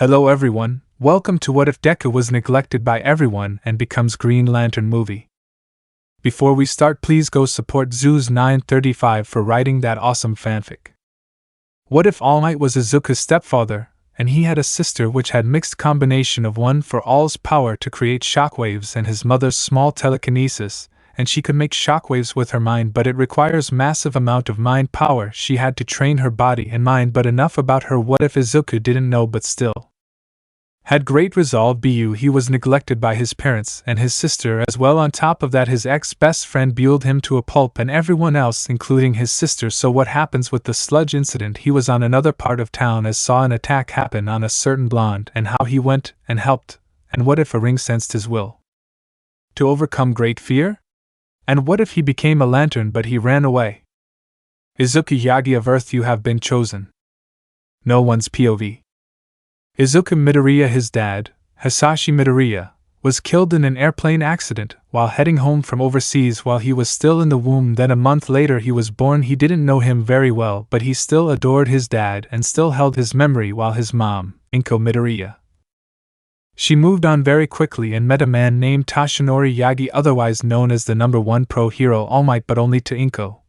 Hello everyone, welcome to What If Deku Was Neglected by Everyone and Becomes Green Lantern movie. Before we start, please go support Zeus935 for writing that awesome fanfic. What if All Might was Izuku's stepfather, and he had a sister which had mixed combination of one for all's power to create shockwaves and his mother's small telekinesis, and she could make shockwaves with her mind, but it requires massive amount of mind power. She had to train her body and mind, but enough about her. What if Izuku didn't know but still had great resolve? He was neglected by his parents and his sister as well. On top of that, his ex-best friend bullied him to a pulp and everyone else, including his sister. So what happens with the sludge incident? He was on another part of town as saw an attack happen on a certain blonde, and how he went and helped. And what if a ring sensed his will to overcome great fear? And what if he became a lantern but he ran away? Izuku Yagi of Earth, you have been chosen. No one's POV. Izuku Midoriya, his dad, Hisashi Midoriya, was killed in an airplane accident while heading home from overseas while he was still in the womb. Then a month later he was born. He didn't know him very well, but he still adored his dad and still held his memory. While his mom, Inko Midoriya, she moved on very quickly and met a man named Toshinori Yagi, otherwise known as the #1 pro hero All Might, but only to Inko.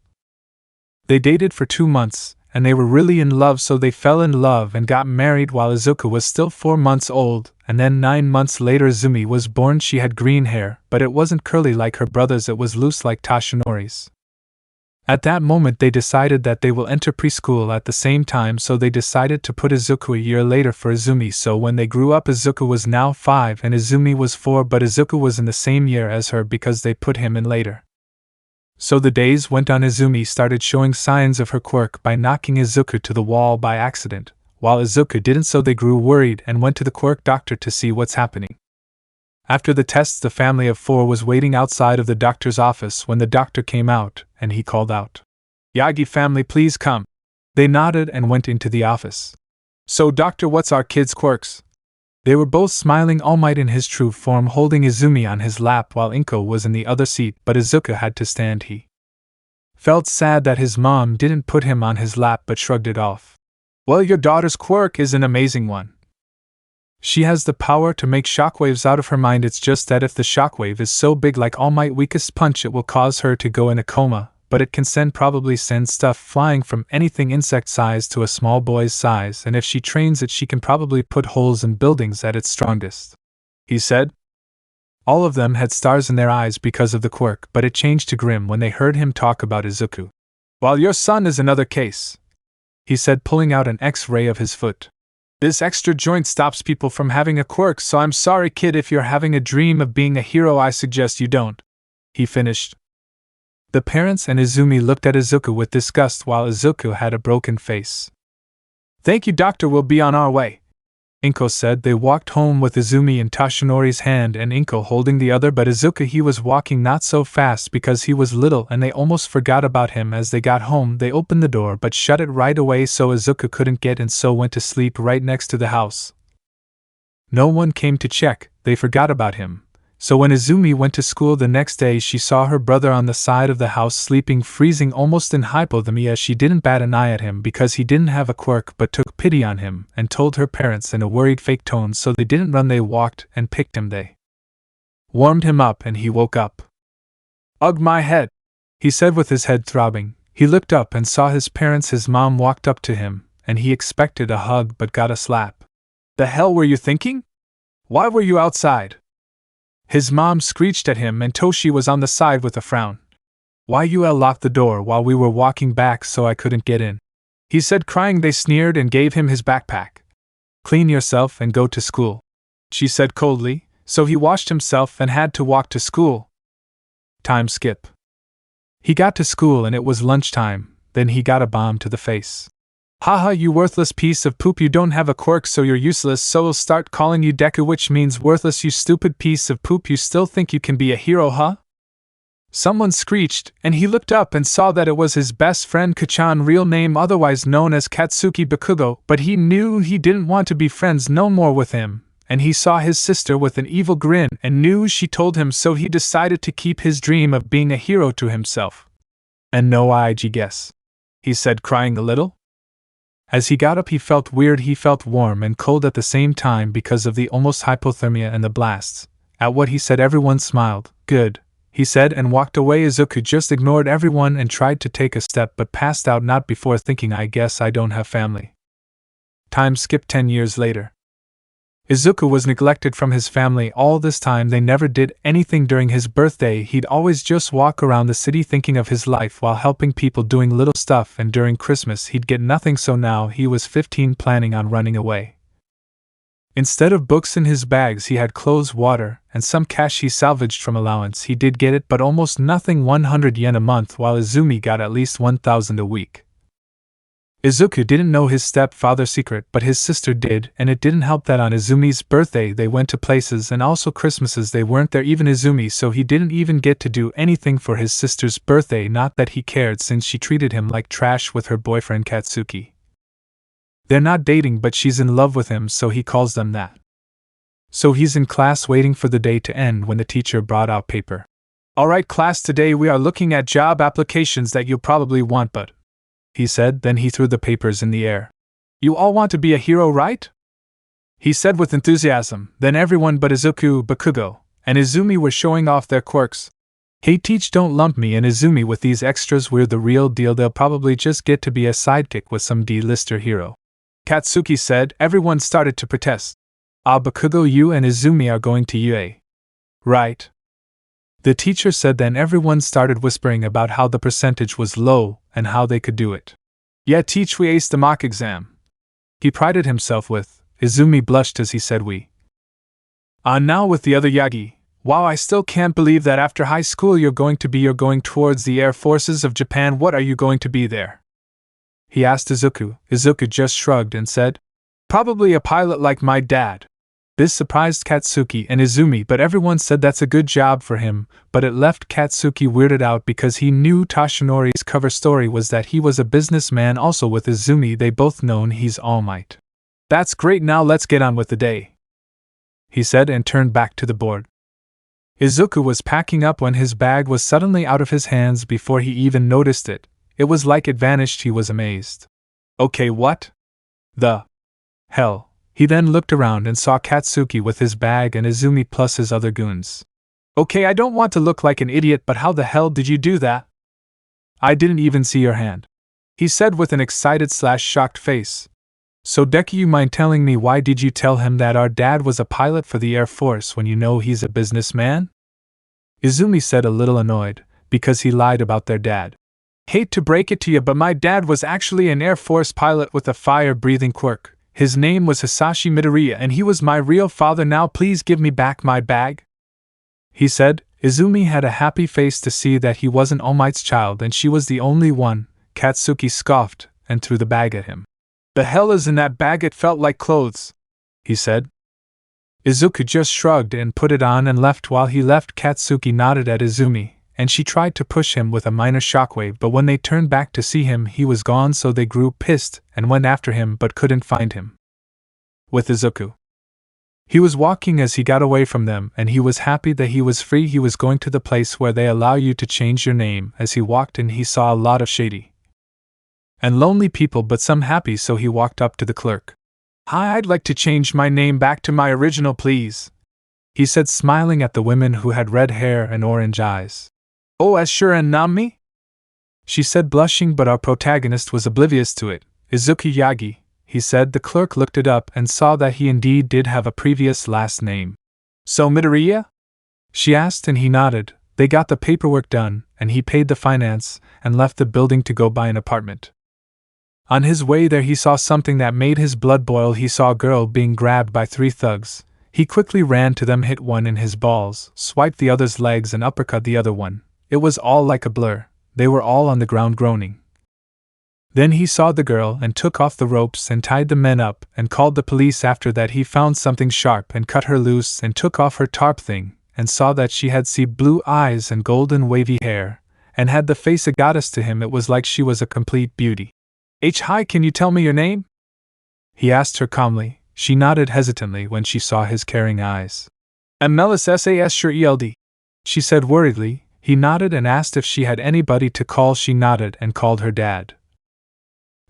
They dated for 2 months, and they were really in love, so they fell in love and got married while Izuku was still 4 months old, and then 9 months later Izumi was born. She had green hair, but it wasn't curly like her brother's, it was loose like Toshinori's. At that moment they decided that they will enter preschool at the same time, so they decided to put Izuku a year later for Izumi. So when they grew up, Izuku was now 5 and Izumi was 4, but Izuku was in the same year as her because they put him in later. So the days went on. Izumi started showing signs of her quirk by knocking Izuku to the wall by accident, while Izuku didn't, so they grew worried and went to the quirk doctor to see what's happening. After the tests, the family of 4 was waiting outside of the doctor's office when the doctor came out, and he called out, "Yagi family, please come." They nodded and went into the office. "So doctor, what's our kid's quirks?" They were both smiling. All Might in his true form holding Izumi on his lap while Inko was in the other seat, but Izuku had to stand. He felt sad that his mom didn't put him on his lap but shrugged it off. "Well, your daughter's quirk is an amazing one. She has the power to make shockwaves out of her mind. It's just that if the shockwave is so big like All Might's weakest punch, it will cause her to go in a coma, but it can probably send stuff flying from anything insect size to a small boy's size, and if she trains it she can probably put holes in buildings at its strongest," he said. All of them had stars in their eyes because of the quirk, but it changed to grim when they heard him talk about Izuku. "While your son is another case," he said, pulling out an X-ray of his foot. "This extra joint stops people from having a quirk, so I'm sorry kid, if you're having a dream of being a hero I suggest you don't," he finished. The parents and Izumi looked at Izuku with disgust while Izuku had a broken face. "Thank you doctor, we'll be on our way," Inko said. They walked home with Izumi in Toshinori's hand and Inko holding the other, but Izuku, he was walking not so fast because he was little and they almost forgot about him. As they got home they opened the door but shut it right away so Izuku couldn't get in, so went to sleep right next to the house. No one came to check, they forgot about him. So when Izumi went to school the next day she saw her brother on the side of the house sleeping, freezing, almost in hypothermia. She didn't bat an eye at him because he didn't have a quirk, but took pity on him and told her parents in a worried fake tone, so they didn't run, they walked and picked him. They warmed him up and he woke up. "Ugh, my head," he said with his head throbbing. He looked up and saw his parents. His mom walked up to him and he expected a hug but got a slap. "The hell were you thinking? Why were you outside?" His mom screeched at him and Toshi was on the side with a frown. "Why you locked the door while we were walking back so I couldn't get in," he said, crying. They sneered and gave him his backpack. "Clean yourself and go to school," she said coldly, so he washed himself and had to walk to school. Time skip. He got to school and it was lunchtime, then he got a bomb to the face. "Haha, you worthless piece of poop, you don't have a quirk so you're useless, so we'll start calling you Deku, which means worthless, you stupid piece of poop, you still think you can be a hero, huh?" Someone screeched, and he looked up and saw that it was his best friend Kachan, real name otherwise known as Katsuki Bakugo, but he knew he didn't want to be friends no more with him, and he saw his sister with an evil grin and knew she told him, so he decided to keep his dream of being a hero to himself. "And no, I guess," he said, crying a little. As he got up, he felt weird. He felt warm and cold at the same time because of the almost hypothermia and the blasts. At what he said, everyone smiled. Good, he said, and walked away. Izuku just ignored everyone and tried to take a step but passed out not before thinking, I guess I don't have family. Time skipped 10 years later. Izuku was neglected from his family all this time. They never did anything during his birthday. He'd always just walk around the city thinking of his life while helping people, doing little stuff, and during Christmas he'd get nothing, so now he was 15, planning on running away. Instead of books in his bags, he had clothes, water, and some cash he salvaged from allowance. He did get it, but almost nothing, 100 yen a month, while Izumi got at least 1,000 a week. Izuku didn't know his stepfather's secret, but his sister did, and it didn't help that on Izumi's birthday they went to places, and also Christmases they weren't there, even Izumi, so he didn't even get to do anything for his sister's birthday. Not that he cared, since she treated him like trash with her boyfriend Katsuki. They're not dating, but she's in love with him, so he calls them that. So he's in class waiting for the day to end when the teacher brought out paper. Alright class, today we are looking at job applications that you'll probably want, but he said, then he threw the papers in the air. You all want to be a hero, right? He said with enthusiasm. Then everyone but Izuku, Bakugo, and Izumi were showing off their quirks. Hey teach, don't lump me and Izumi with these extras, we're the real deal, they'll probably just get to be a sidekick with some D-lister hero. Katsuki said. Everyone started to protest. Bakugo, you and Izumi are going to UA. Right. The teacher said. Then everyone started whispering about how the percentage was low and how they could do it. Yeah teach, we aced the mock exam. He prided himself with. Izumi blushed as he said we. Now with the other Yagi. Wow, I still can't believe that after high school you're going towards the Air Forces of Japan. What are you going to be there? He asked Izuku. Izuku just shrugged and said, probably a pilot like my dad. This surprised Katsuki and Izumi, but everyone said that's a good job for him, but it left Katsuki weirded out because he knew Toshinori's cover story was that he was a businessman. Also with Izumi, they both known he's allmight. That's great, now let's get on with the day, he said and turned back to the board. Izuku was packing up when his bag was suddenly out of his hands before he even noticed it. It was like it vanished. He was amazed. Okay, what the hell? He then looked around and saw Katsuki with his bag and Izumi plus his other goons. Okay, I don't want to look like an idiot, but how the hell did you do that? I didn't even see your hand, he said with an excited/shocked face. So Deku, you mind telling me why did you tell him that our dad was a pilot for the Air Force when you know he's a businessman? Izumi said, a little annoyed, because he lied about their dad. Hate to break it to you, but my dad was actually an Air Force pilot with a fire-breathing quirk. His name was Hisashi Midoriya and he was my real father. Now please give me back my bag, he said. Izumi had a happy face to see that he wasn't All Might's child and she was the only one. Katsuki scoffed and threw the bag at him. The hell is in that bag? It felt like clothes, he said. Izuku just shrugged and put it on and left. While he left, Katsuki nodded at Izumi, and she tried to push him with a minor shockwave, but when they turned back to see him, he was gone, so they grew pissed and went after him but couldn't find him. With Izuku, he was walking as he got away from them, and he was happy that he was free. He was going to the place where they allow you to change your name. As he walked in, he saw a lot of shady and lonely people, but some happy, so he walked up to the clerk. Hi, I'd like to change my name back to my original, please, he said, smiling at the women who had red hair and orange eyes. Oh, as sure and Nami? She said, blushing, but our protagonist was oblivious to it. Izuku Yagi, he said. The clerk looked it up and saw that he indeed did have a previous last name. So Midoriya? She asked, and he nodded. They got the paperwork done, and he paid the finance, and left the building to go buy an apartment. On his way there he saw something that made his blood boil. He saw a girl being grabbed by 3 thugs. He quickly ran to them, hit one in his balls, swiped the other's legs and uppercut the other one. It was all like a blur. They were all on the ground groaning. Then he saw the girl and took off the ropes and tied the men up and called the police. After that he found something sharp and cut her loose and took off her tarp thing and saw that she had sea blue eyes and golden wavy hair and had the face a goddess. To him it was like she was a complete beauty. Hi, can you tell me your name? He asked her calmly. She nodded hesitantly when she saw his caring eyes. Melis Sas sure Eld, she said worriedly. He nodded and asked if she had anybody to call. She nodded and called her dad.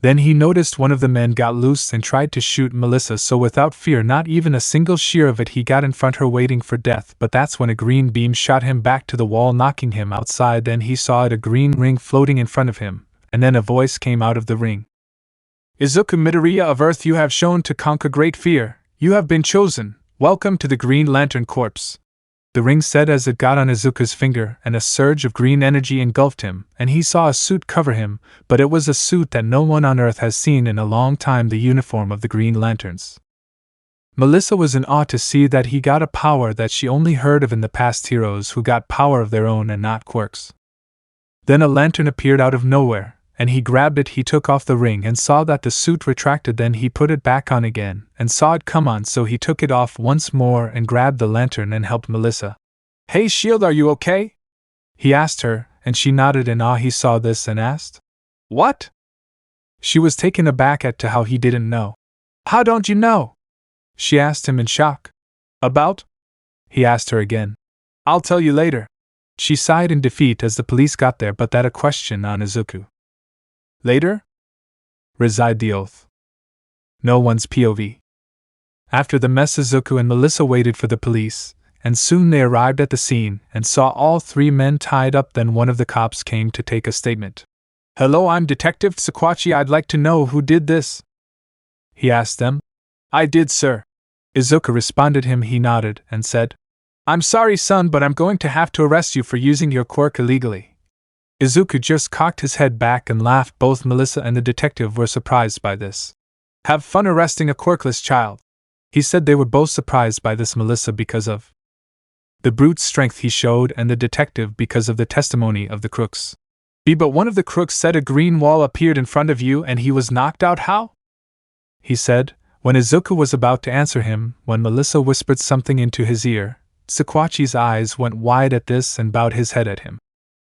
Then he noticed one of the men got loose and tried to shoot Melissa, so without fear, not even a single shear of it, he got in front her waiting for death. But that's when a green beam shot him back to the wall, knocking him outside. Then he saw a green ring floating in front of him, and then a voice came out of the ring. Izuku Midoriya of Earth, you have shown to conquer great fear. You have been chosen. Welcome to the Green Lantern Corps. The ring said as it got on Izuku's finger, and a surge of green energy engulfed him, and he saw a suit cover him, but it was a suit that no one on Earth has seen in a long time, the uniform of the Green Lanterns. Melissa was in awe to see that he got a power that she only heard of in the past, heroes who got power of their own and not quirks. Then a lantern appeared out of nowhere, and he grabbed it. He took off the ring and saw that the suit retracted. Then he put it back on again and saw it come on, so he took it off once more and grabbed the lantern and helped Melissa. Hey Shield, are you okay? He asked her, and she nodded in awe. He saw this and asked, What? She was taken aback at to how he didn't know. How don't you know? She asked him in shock. About? He asked her again. I'll tell you later. She sighed in defeat as the police got there, but that a question on Izuku. Later? Reside the oath. No one's POV. After the mess, Izuku and Melissa waited for the police, and soon they arrived at the scene and saw all three men tied up. Then one of the cops came to take a statement. Hello, I'm Detective Sakwachi. I'd like to know who did this. He asked them. I did, sir. Izuku responded him. He nodded and said, I'm sorry, son, but I'm going to have to arrest you for using your quirk illegally. Izuku just cocked his head back and laughed. Both Melissa and the detective were surprised by this. Have fun arresting a quirkless child. He said they were both surprised by this, Melissa because of the brute strength he showed, and the detective because of the testimony of the crooks. But one of the crooks said a green wall appeared in front of you and he was knocked out. How? He said, when Izuku was about to answer him, when Melissa whispered something into his ear. Sakwachi's eyes went wide at this and bowed his head at him.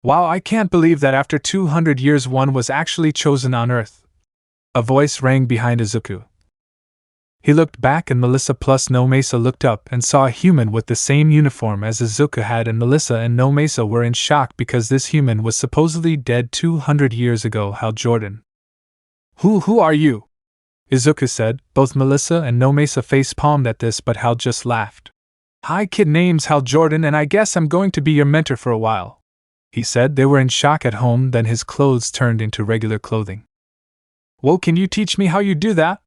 Wow, I can't believe that after 200 years one was actually chosen on Earth. A voice rang behind Izuku. He looked back and Melissa plus No Mesa looked up and saw a human with the same uniform as Izuku had, and Melissa and No Mesa were in shock because this human was supposedly dead 200 years ago. Hal Jordan. Who are you? Izuku said. Both Melissa and No Mesa face-palmed at this, but Hal just laughed. Hi kid, name's Hal Jordan and I guess I'm going to be your mentor for a while. He said. They were in shock at home, then his clothes turned into regular clothing. Well, can you teach me how you do that?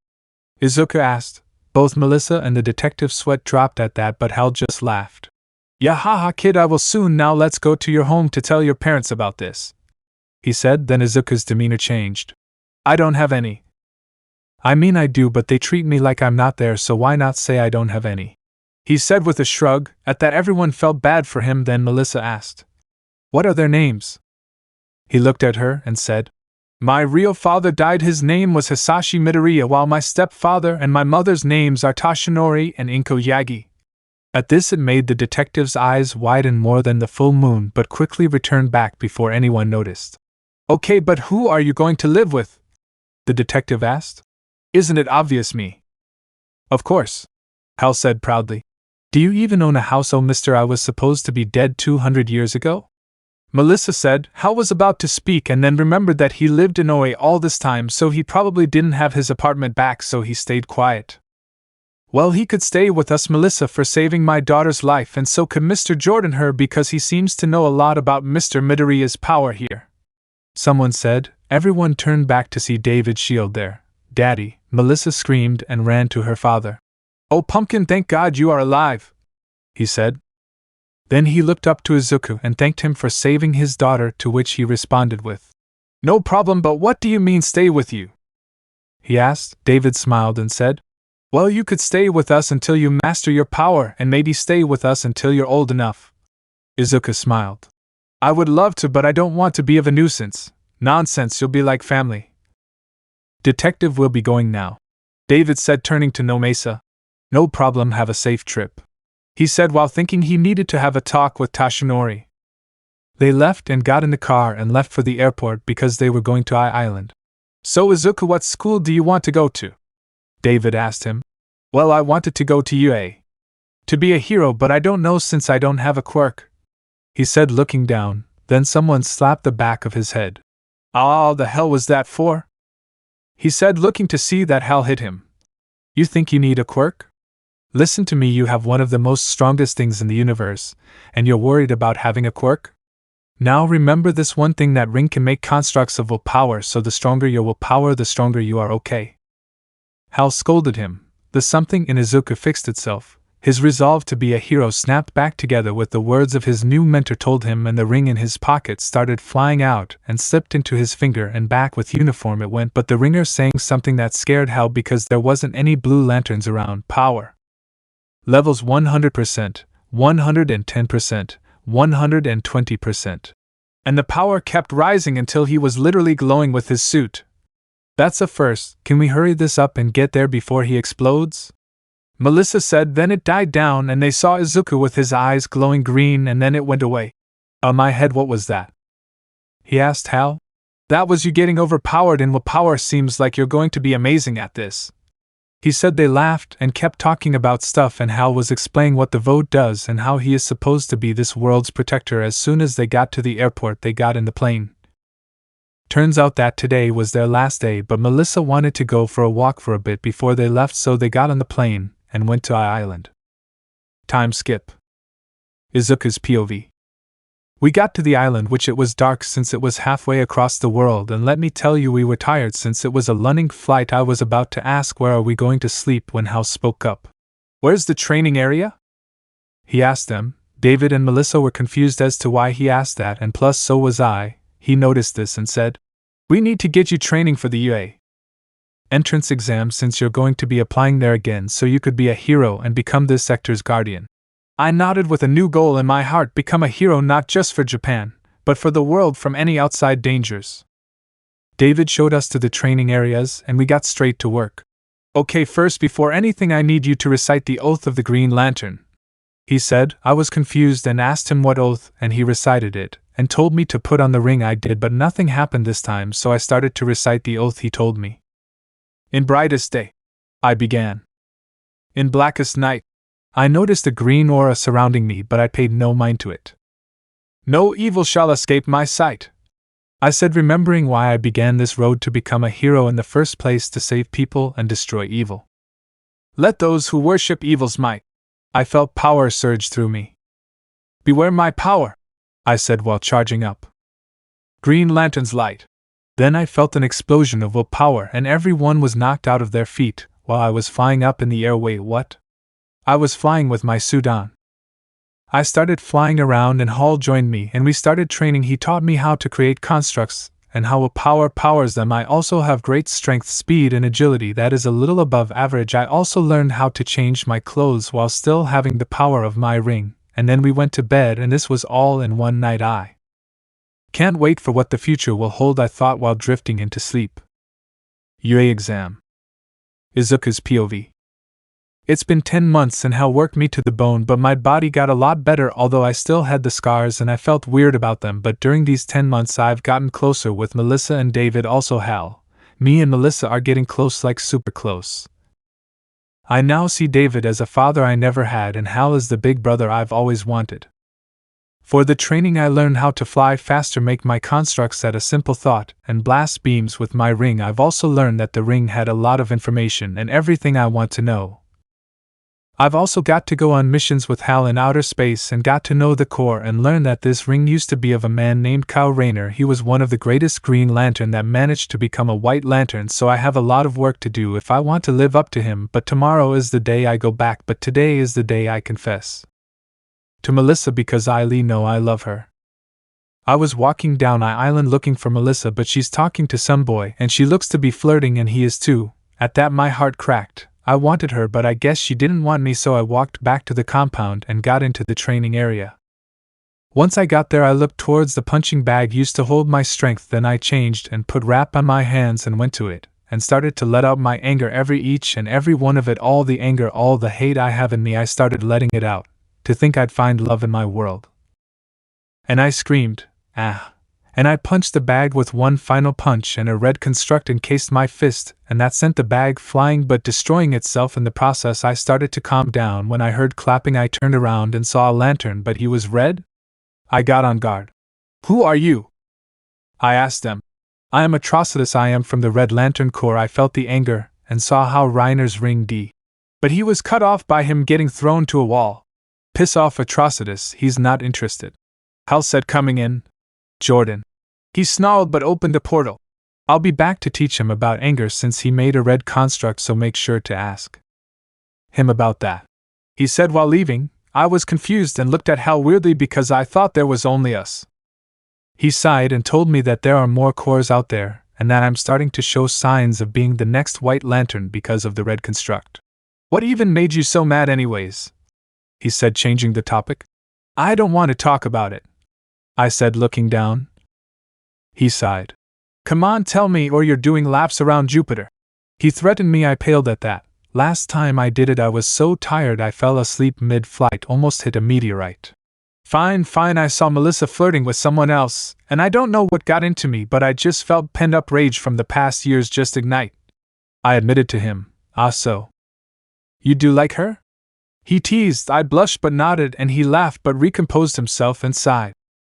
Izuku asked. Both Melissa and the detective's sweat dropped at that, but Hal just laughed. Yeah, haha kid, I will soon. Now let's go to your home to tell your parents about this. He said. Then Izuku's demeanor changed. I don't have any. I mean I do, but they treat me like I'm not there, so why not say I don't have any? He said with a shrug. At that everyone felt bad for him. Then Melissa asked, What are their names? He looked at her and said, My real father died. His name was Hisashi Midoriya, while my stepfather and my mother's names are Tashinori and Inko Yagi. At this it made the detective's eyes widen more than the full moon, but quickly returned back before anyone noticed. Okay, but who are you going to live with? The detective asked. Isn't it obvious, me? Of course, Hal said proudly. Do you even own a house? Oh mister, I was supposed to be dead 200 years ago? Melissa said. Hal was about to speak and then remembered that he lived in Oe all this time, so he probably didn't have his apartment back, so he stayed quiet. Well, he could stay with us, Melissa, for saving my daughter's life, and so could Mr. Jordan her, because he seems to know a lot about Mr. Midoriya's power here. Someone said. Everyone turned back to see David Shield there. Daddy, Melissa screamed and ran to her father. Oh Pumpkin, thank God you are alive, he said. Then he looked up to Izuku and thanked him for saving his daughter, to which he responded with, No problem, but what do you mean stay with you? He asked. David smiled and said, Well, you could stay with us until you master your power, and maybe stay with us until you're old enough. Izuku smiled. I would love to, but I don't want to be of a nuisance. Nonsense, you'll be like family. Detective will be going now, David said, turning to No Mesa. No problem, have a safe trip, he said while thinking he needed to have a talk with Tashinori. They left and got in the car and left for the airport because they were going to Island. So Izuku, what school do you want to go to? David asked him. Well, I wanted to go to UA. To be a hero, but I don't know since I don't have a quirk, he said looking down. Then someone slapped the back of his head. Ah, the hell was that for? he said, looking to see that Hal hit him. You think you need a quirk? Listen to me, you have one of the most strongest things in the universe, and you're worried about having a quirk? Now remember this one thing, that ring can make constructs of willpower, so the stronger your willpower, the stronger you are, okay? Hal scolded him. The something in Izuku fixed itself. His resolve to be a hero snapped back together with the words of his new mentor told him, and the ring in his pocket started flying out and slipped into his finger, and back with uniform it went, but the ringer saying something that scared Hal because there wasn't any blue lanterns around. Power. Levels 100%, 110%, 120%. And the power kept rising until he was literally glowing with his suit. That's a first. Can we hurry this up and get there before he explodes? Melissa said. Then it died down and they saw Izuku with his eyes glowing green, and then it went away. My head, what was that? He asked Hal. That was you getting overpowered in willpower. Seems like you're going to be amazing at this. He said. They laughed and kept talking about stuff, and Hal was explaining what the vote does and how he is supposed to be this world's protector. As soon as they got to the airport, they got in the plane. Turns out that today was their last day, but Melissa wanted to go for a walk for a bit before they left, so they got on the plane and went to Island. Time skip. Izuku's POV. We got to the island, which it was dark since it was halfway across the world, and let me tell you, we were tired since it was a lunning flight. I was about to ask where are we going to sleep when Hal spoke up. Where's the training area? He asked them. David and Melissa were confused as to why he asked that, and plus so was I. He noticed this and said, we need to get you training for the UA entrance exam, since you're going to be applying there again, so you could be a hero and become this sector's guardian. I nodded with a new goal in my heart: become a hero not just for Japan, but for the world from any outside dangers. David showed us to the training areas and we got straight to work. Okay, first, before anything, I need you to recite the oath of the Green Lantern, he said. I was confused and asked him what oath, and he recited it, and told me to put on the ring. I did, but nothing happened this time, so I started to recite the oath he told me. In brightest day, I began. In blackest night, I noticed a green aura surrounding me, but I paid no mind to it. No evil shall escape my sight, I said, remembering why I began this road to become a hero in the first place, to save people and destroy evil. Let those who worship evil's might. I felt power surge through me. Beware my power, I said while charging up. Green Lantern's light. Then I felt an explosion of willpower and everyone was knocked out of their feet while I was flying up in the air. Wait, what? I was flying with my suit on. I started flying around and Hal joined me and we started training. He taught me how to create constructs and how willpower powers them. I also have great strength, speed, and agility that is a little above average. I also learned how to change my clothes while still having the power of my ring, and then we went to bed, and this was all in one night. I can't wait for what the future will hold, I thought while drifting into sleep. UA exam. Izuku's POV. It's been 10 months and Hal worked me to the bone, but my body got a lot better, although I still had the scars and I felt weird about them. But during these 10 months I've gotten closer with Melissa and David, also Hal. Me and Melissa are getting close, like super close. I now see David as a father I never had, and Hal is the big brother I've always wanted. For the training I learned how to fly faster, make my constructs at a simple thought, and blast beams with my ring. I've also learned that the ring had a lot of information and everything I want to know. I've also got to go on missions with Hal in outer space and got to know the core and learn that this ring used to be of a man named Kyle Rayner. He was one of the greatest Green Lantern that managed to become a White Lantern, so I have a lot of work to do if I want to live up to him. But tomorrow is the day I go back, but today is the day I confess to Melissa, because I know I love her. I was walking down Island looking for Melissa, but she's talking to some boy and she looks to be flirting, and he is too. At that my heart cracked. I wanted her, but I guess she didn't want me, so I walked back to the compound and got into the training area. Once I got there, I looked towards the punching bag used to hold my strength. Then I changed and put wrap on my hands and went to it, and started to let out my anger, each and every one of it, all the anger, all the hate I have in me. I started letting it out, to think I'd find love in my world. And I screamed, ah. And I punched the bag with one final punch, and a red construct encased my fist, and that sent the bag flying but destroying itself in the process. I started to calm down when I heard clapping. I turned around and saw a lantern, but he was red. I got on guard. Who are you? I asked them. I am Atrocitus, I am from the Red Lantern Corps. I felt the anger, and saw how Reiner's ring D. But he was cut off by him getting thrown to a wall. Piss off, Atrocitus, he's not interested. Hal said, coming in. Jordan. He snarled but opened a portal. I'll be back to teach him about anger since he made a red construct, so make sure to ask him about that. He said while leaving. I was confused and looked at Hal weirdly because I thought there was only us. He sighed and told me that there are more cores out there, and that I'm starting to show signs of being the next White Lantern because of the red construct. What even made you so mad anyways? He said, changing the topic. I don't want to talk about it, I said, looking down. He sighed. Come on, tell me, or you're doing laps around Jupiter. He threatened me. I paled at that. Last time I did it I was so tired I fell asleep mid-flight, almost hit a meteorite. Fine, I saw Melissa flirting with someone else, and I don't know what got into me, but I just felt pent-up rage from the past years just ignite. I admitted to him, so. You do like her? He teased. I blushed but nodded, and he laughed but recomposed himself and sighed.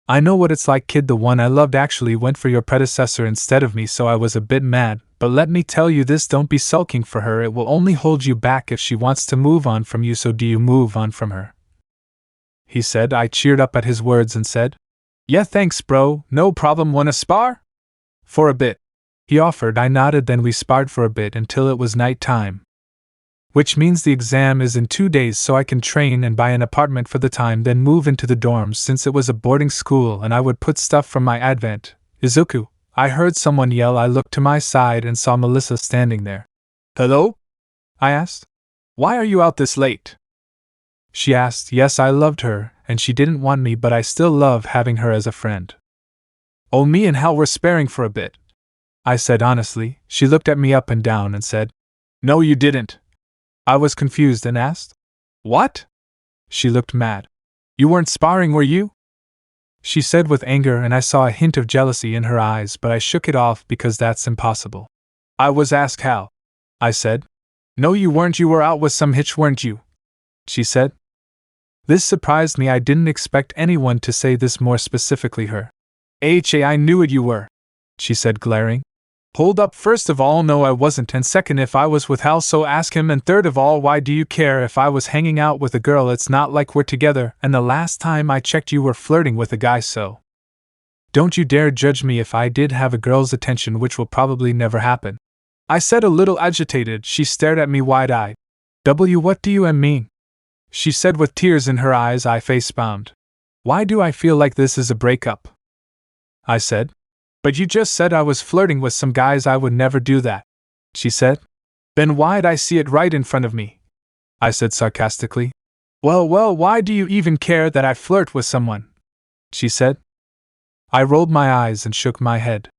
I know what it's like, kid. The one I loved actually went for your predecessor instead of me, so I was a bit mad, but let me tell you this, don't be sulking for her. It will only hold you back if she wants to move on from you, so do you move on from her? He said. I cheered up at his words and said, yeah, thanks bro, no problem. Wanna spar? For a bit, he offered. I nodded. Then we sparred for a bit until it was night time. Which means the exam is in 2 days, so I can train and buy an apartment for the time, then move into the dorms since it was a boarding school and I would put stuff from my advent. Izuku, I heard someone yell. I looked to my side and saw Melissa standing there. Hello? I asked. Why are you out this late? She asked. Yes, I loved her, and she didn't want me, but I still love having her as a friend. Oh, me and Hal were sparring for a bit, I said honestly. She looked at me up and down and said, no, you didn't. I was confused and asked, what? She looked mad. You weren't sparring, were you? She said with anger, and I saw a hint of jealousy in her eyes, but I shook it off because that's impossible. I was. Ask Hal, I said. No, you weren't. You were out with some hitch, weren't you? She said. This surprised me. I didn't expect anyone to say this, more specifically her. I knew it, you were, she said, glaring. Hold up, first of all, no I wasn't, and second, if I was with Hal, so ask him, and third of all, why do you care if I was hanging out with a girl? It's not like we're together, and the last time I checked you were flirting with a guy, so don't you dare judge me if I did have a girl's attention, which will probably never happen, I said, a little agitated. She stared at me wide-eyed. What do you mean? She said with tears in her eyes. I face-palmed. Why do I feel like this is a breakup? I said. But you just said I was flirting with some guys. I would never do that, she said. Then why'd I see it right in front of me? I said sarcastically. Well, why do you even care that I flirt with someone? She said. I rolled my eyes and shook my head.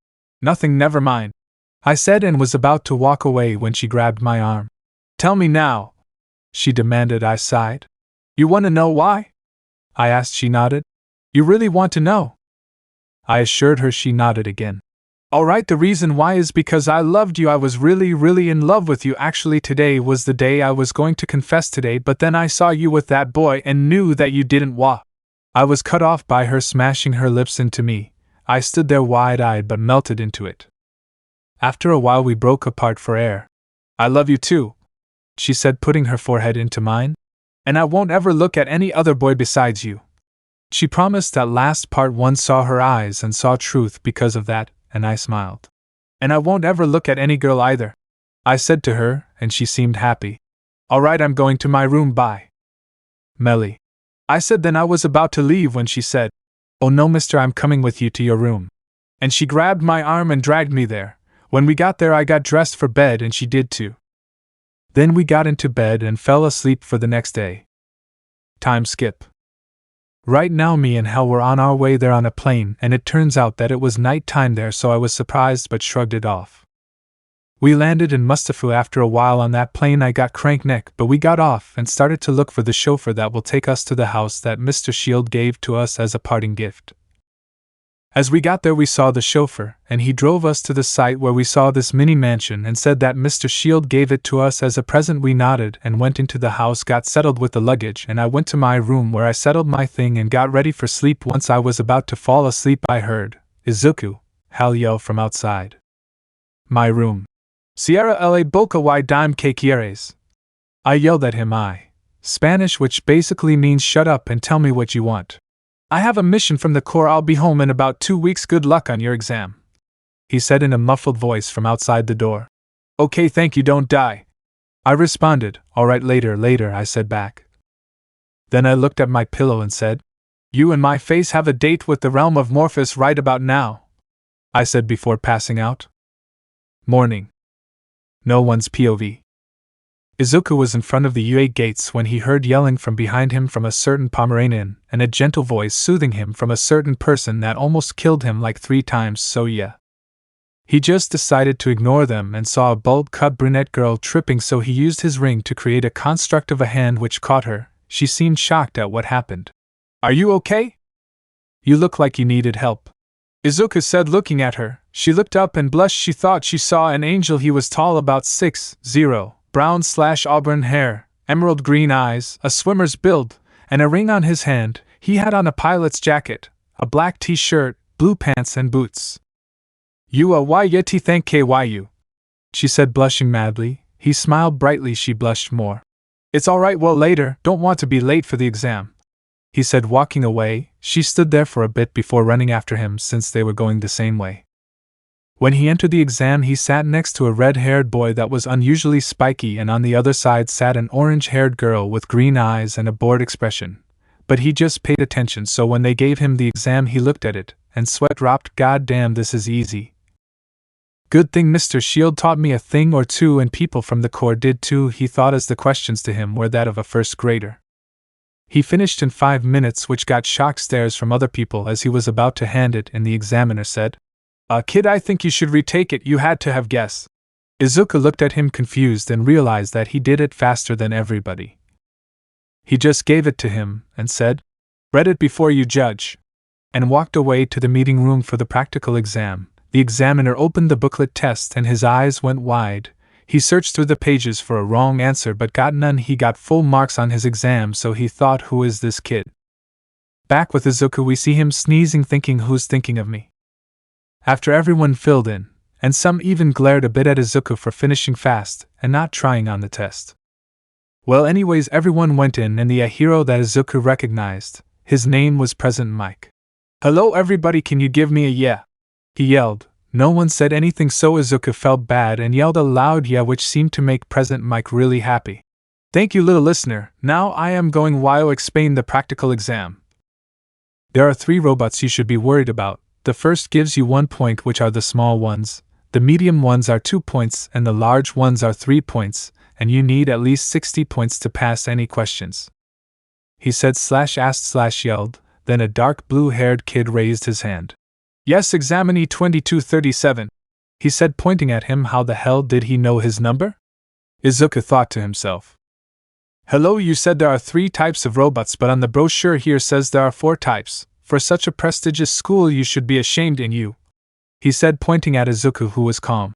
Nothing, never mind, I said, and was about to walk away when she grabbed my arm. Tell me now, she demanded. I sighed. You want to know why? I asked. She nodded. You really want to know? I assured her. She nodded again. All right, the reason why is because I loved you. I was really in love with you. Actually, today was the day I was going to confess today, but then I saw you with that boy and knew that you didn't I was cut off by her smashing her lips into me. I stood there wide-eyed but melted into it. After a while we broke apart for air. I love you too, she said, putting her forehead into mine. And I won't ever look at any other boy besides you. She promised that last part. One saw her eyes and saw truth because of that, and I smiled. And I won't ever look at any girl either, I said to her, and she seemed happy. All right, I'm going to my room, bye, Melly, I said. Then I was about to leave when she said, oh no, mister, I'm coming with you to your room. And she grabbed my arm and dragged me there. When we got there I got dressed for bed and she did too. Then we got into bed and fell asleep for the next day. Time skip. Right now me and Hal were on our way there on a plane, and it turns out that it was night time there, so I was surprised but shrugged it off. We landed in Mustafa. After a while on that plane I got crank neck, but we got off and started to look for the chauffeur that will take us to the house that Mr. Shield gave to us as a parting gift. As we got there we saw the chauffeur, and he drove us to the site where we saw this mini mansion and said that Mr. Shield gave it to us as a present. We nodded and went into the house, got settled with the luggage, and I went to my room where I settled my thing and got ready for sleep. Once I was about to fall asleep I heard, Izuku, Hal yelled from outside. My room. Sierra la boca y dime que quieres. I yelled at him. Spanish, which basically means shut up and tell me what you want. I have a mission from the Corps. I'll be home in about 2 weeks. Good luck on your exam, he said in a muffled voice from outside the door. Okay, thank you, don't die, I responded. All right, later, I said back. Then I looked at my pillow and said, you and my face have a date with the realm of Morphus right about now, I said before passing out. Morning. No one's POV. Izuku was in front of the UA gates when he heard yelling from behind him from a certain Pomeranian, and a gentle voice soothing him from a certain person that almost killed him like 3 times, so yeah. He just decided to ignore them and saw a bulb-cut brunette girl tripping, so he used his ring to create a construct of a hand which caught her. She seemed shocked at what happened. Are you okay? You look like you needed help, Izuku said, looking at her. She looked up and blushed. She thought she saw an angel. He was tall, about 6'0", brown/auburn hair, emerald green eyes, a swimmer's build, and a ring on his hand. He had on a pilot's jacket, a black t-shirt, blue pants and boots. You a yeti thank you, she said, blushing madly. He smiled brightly. She blushed more. It's alright, well, later, don't want to be late for the exam, he said, walking away. She stood there for a bit before running after him, since they were going the same way. When he entered the exam, he sat next to a red-haired boy that was unusually spiky, and on the other side sat an orange-haired girl with green eyes and a bored expression. But he just paid attention, so when they gave him the exam he looked at it, and sweat dropped. God damn, this is easy. Good thing Mr. Shield taught me a thing or two, and people from the Corps did too, he thought, as the questions to him were that of a first grader. He finished in 5 minutes, which got shocked stares from other people as he was about to hand it, and the examiner said, Kid, I think you should retake it. You had to have guessed. Izuku looked at him confused and realized that he did it faster than everybody. He just gave it to him and said, read it before you judge, and walked away to the meeting room for the practical exam. The examiner opened the booklet test and his eyes went wide. He searched through the pages for a wrong answer but got none. He got full marks on his exam, so he thought, who is this kid? Back with Izuku, we see him sneezing, thinking, who's thinking of me? After everyone filled in, and some even glared a bit at Izuku for finishing fast and not trying on the test. Well, anyways, everyone went in, and the hero that Izuku recognized, his name was Present Mike. Hello everybody, can you give me a yeah? He yelled. No one said anything, so Izuku felt bad and yelled a loud yeah, which seemed to make Present Mike really happy. Thank you, little listener. Now I am going to explain the practical exam. There are 3 robots you should be worried about. The first gives you 1 point, which are the small ones. The medium ones are 2 points, and the large ones are 3 points, and you need at least 60 points to pass any questions. He said /asked /yelled, then a dark blue-haired kid raised his hand. Yes, examinee 2237, he said, pointing at him. How the hell did he know his number? Izuku thought to himself. Hello, you said there are 3 types of robots, but on the brochure here says there are 4 types. For such a prestigious school you should be ashamed in you, he said, pointing at Izuku, who was calm.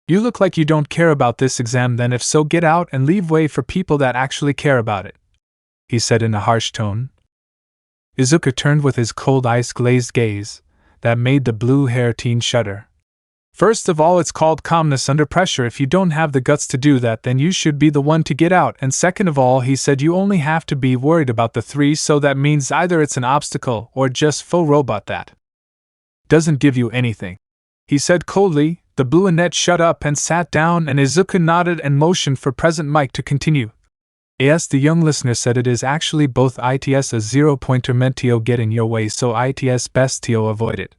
You look like you don't care about this exam. Then if so, get out and leave way for people that actually care about it, he said in a harsh tone. Izuku turned with his cold ice-glazed gaze that made the blue-haired teen shudder. First of all, it's called calmness under pressure. If you don't have the guts to do that, then you should be the one to get out. And second of all, he said, you only have to be worried about the 3, so that means either it's an obstacle or just faux robot that doesn't give you anything, he said coldly. The blue-annette shut up and sat down, and Izuku nodded and motioned for Present Mike to continue. Yes, the young listener said, it is actually both. Its a 0-pointer meant to get in your way, so its best to avoid it.